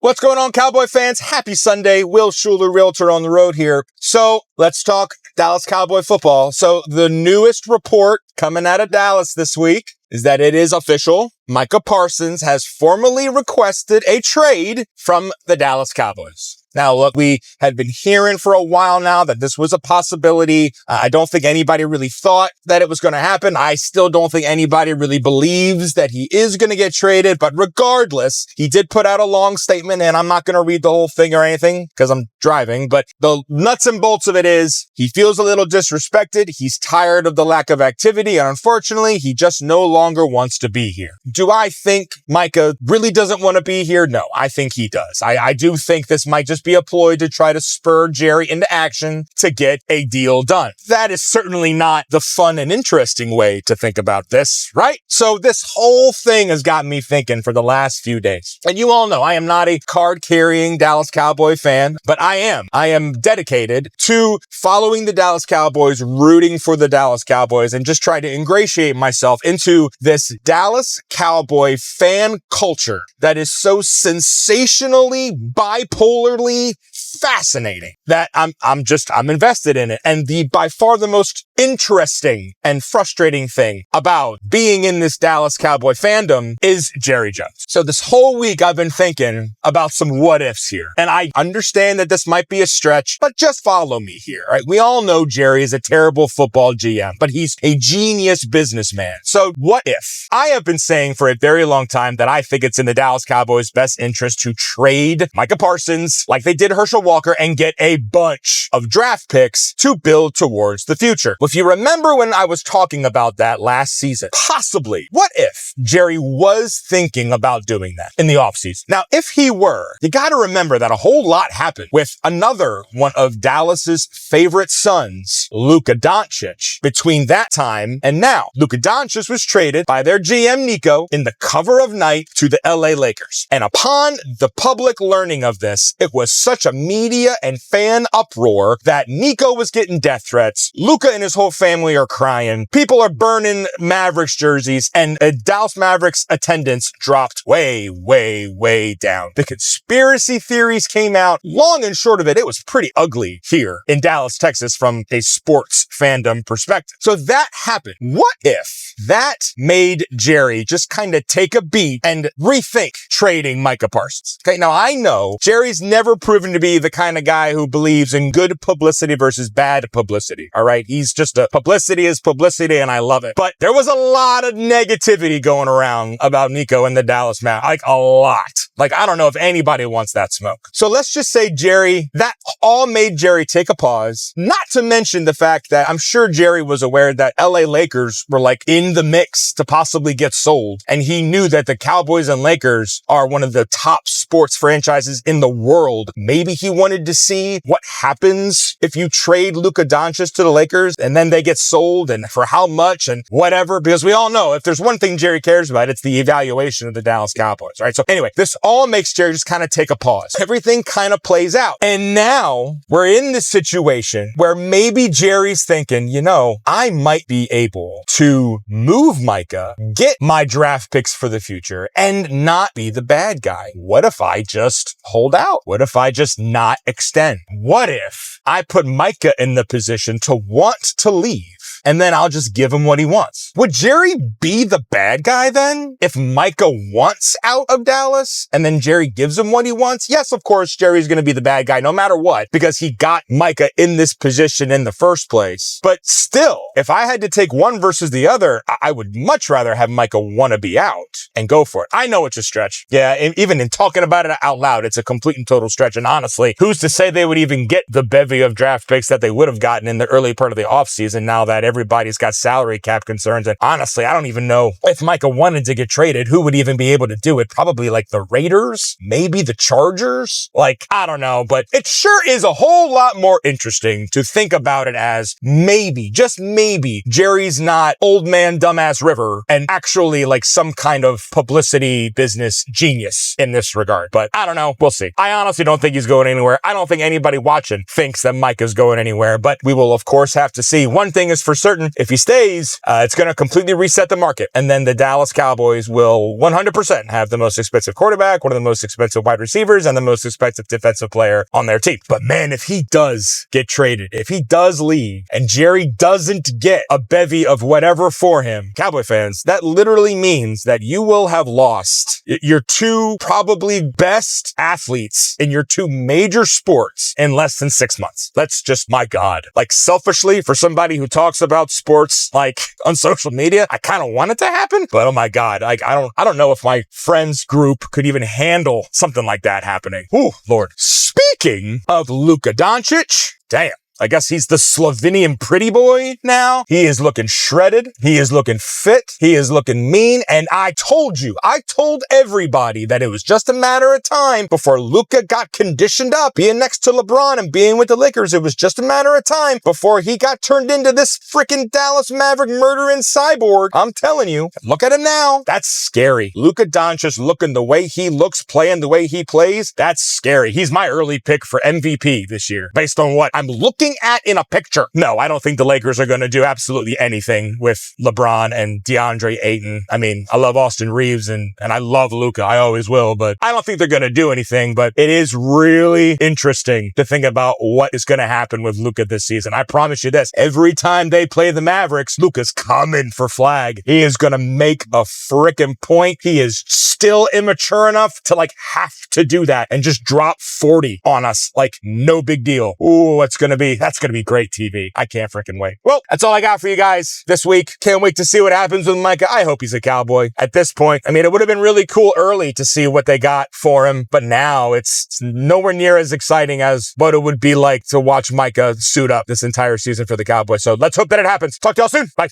What's going on, Cowboy fans? Happy Sunday. Will Schuler, Realtor on the road here. So let's talk Dallas Cowboy football. So the newest report coming out of Dallas this week is that it is official. Micah Parsons has formally requested a trade from the Dallas Cowboys. Now, look, we had been hearing for a while now that this was a possibility. I don't think anybody really thought that it was going to happen. I still don't think anybody really believes that he is going to get traded. But regardless, he did put out a long statement, and I'm not going to read the whole thing or anything because I'm driving. But the nuts and bolts of it is he feels a little disrespected. He's tired of the lack of activity. And unfortunately, he just no longer wants to be here. Do I think Micah really doesn't want to be here? No, I think he does. I do think this might just be a ploy to try to spur Jerry into action to get a deal done. That is certainly not the fun and interesting way to think about this, right? So this whole thing has got me thinking for the last few days. And you all know I am not a card-carrying Dallas Cowboy fan, but I am dedicated to following the Dallas Cowboys, rooting for the Dallas Cowboys, and just try to ingratiate myself into this Dallas Cowboy fan culture that is so sensationally, bipolarly fascinating that I'm invested in it. And by far the most interesting and frustrating thing about being in this Dallas Cowboy fandom is Jerry Jones. So this whole week I've been thinking about some what ifs here. And I understand that this might be a stretch, but just follow me here, right? We all know Jerry is a terrible football GM, but he's a genius businessman. So what if? I have been saying for a very long time that I think it's in the Dallas Cowboys' best interest to trade Micah Parsons like they did Herschel Walker and get a bunch of draft picks to build towards the future. If you remember when I was talking about that last season, possibly, what if Jerry was thinking about doing that in the offseason? Now, if he were, you got to remember that a whole lot happened with another one of Dallas's favorite sons, Luka Doncic, between that time and now. Luka Doncic was traded by their GM Nico in the cover of night to the LA Lakers. And upon the public learning of this, it was such a media and fan uproar that Nico was getting death threats. Luka and his whole family are crying. People are burning Mavericks jerseys, and Dallas Mavericks attendance dropped way, way, way down. The conspiracy theories came out. Long and short of it, it was pretty ugly here in Dallas, Texas from a sports fandom perspective. So that happened. What if that made Jerry just kind of take a beat and rethink trading Micah Parsons? Okay, now I know Jerry's never proven to be the kind of guy who believes in good publicity versus bad publicity. All right, he's just publicity is publicity, and I love it. But there was a lot of negativity going around about Nico and the Dallas Mavericks, like a lot. Like, I don't know if anybody wants that smoke. So let's just say that all made Jerry take a pause. Not to mention the fact that I'm sure Jerry was aware that LA Lakers were like in the mix to possibly get sold. And he knew that the Cowboys and Lakers are one of the top sports franchises in the world. Maybe he wanted to see what happens if you trade Luka Doncic to the Lakers and then they get sold and for how much and whatever. Because we all know if there's one thing Jerry cares about, it's the evaluation of the Dallas Cowboys, right? So anyway, this all makes Jerry just kind of take a pause. Everything kind of plays out. And now we're in this situation where maybe Jerry's thinking, I might be able to move Micah, get my draft picks for the future, and not be the bad guy. What if I just hold out? What if I just not extend? What if I put Micah in the position to want to leave? And then I'll just give him what he wants. Would Jerry be the bad guy then? If Micah wants out of Dallas and then Jerry gives him what he wants? Yes, of course, Jerry's going to be the bad guy no matter what, because he got Micah in this position in the first place. But still, if I had to take one versus the other, I would much rather have Micah want to be out and go for it. I know it's a stretch. Yeah, even in talking about it out loud, it's a complete and total stretch. And honestly, who's to say they would even get the bevy of draft picks that they would have gotten in the early part of the offseason now that everybody's got salary cap concerns? And honestly, I don't even know if Micah wanted to get traded, who would even be able to do it? Probably like the Raiders, maybe the Chargers. Like, I don't know, but it sure is a whole lot more interesting to think about it as maybe, just maybe, Jerry's not old man dumbass River and actually like some kind of publicity business genius in this regard. But I don't know. We'll see. I honestly don't think he's going anywhere. I don't think anybody watching thinks that Micah's going anywhere, but we will of course have to see. One thing is for certain if he stays, it's going to completely reset the market. And then the Dallas Cowboys will 100% have the most expensive quarterback, one of the most expensive wide receivers, and the most expensive defensive player on their team. But man, if he does get traded, if he does leave, and Jerry doesn't get a bevy of whatever for him, Cowboy fans, that literally means that you will have lost your two probably best athletes in your two major sports in less than 6 months. That's just, my God. Like, selfishly, for somebody who talks about sports like on social media, I kind of want it to happen, but oh my God, like I don't know if my friends group could even handle something like that happening. Ooh, Lord. Speaking of Luka Doncic, damn. I guess he's the Slovenian pretty boy now. He is looking shredded. He is looking fit. He is looking mean. And I told everybody that it was just a matter of time before Luka got conditioned up. Being next to LeBron and being with the Lakers, it was just a matter of time before he got turned into this freaking Dallas Maverick murdering cyborg. I'm telling you, look at him now. That's scary. Luka Doncic looking the way he looks, playing the way he plays. That's scary. He's my early pick for MVP this year based on what I'm looking at in a picture. No, I don't think the Lakers are going to do absolutely anything with LeBron and DeAndre Ayton. I mean, I love Austin Reeves and I love Luka. I always will, but I don't think they're going to do anything. But it is really interesting to think about what is going to happen with Luka this season. I promise you this, every time they play the Mavericks, Luka's coming for flag. He is going to make a freaking point. He is still immature enough to like have to do that and just drop 40 on us. Like, no big deal. Ooh, that's going to be great TV. I can't freaking wait. Well, that's all I got for you guys this week. Can't wait to see what happens with Micah. I hope he's a Cowboy at this point. I mean, it would have been really cool early to see what they got for him, but now it's nowhere near as exciting as what it would be like to watch Micah suit up this entire season for the Cowboys. So let's hope that it happens. Talk to y'all soon. Bye.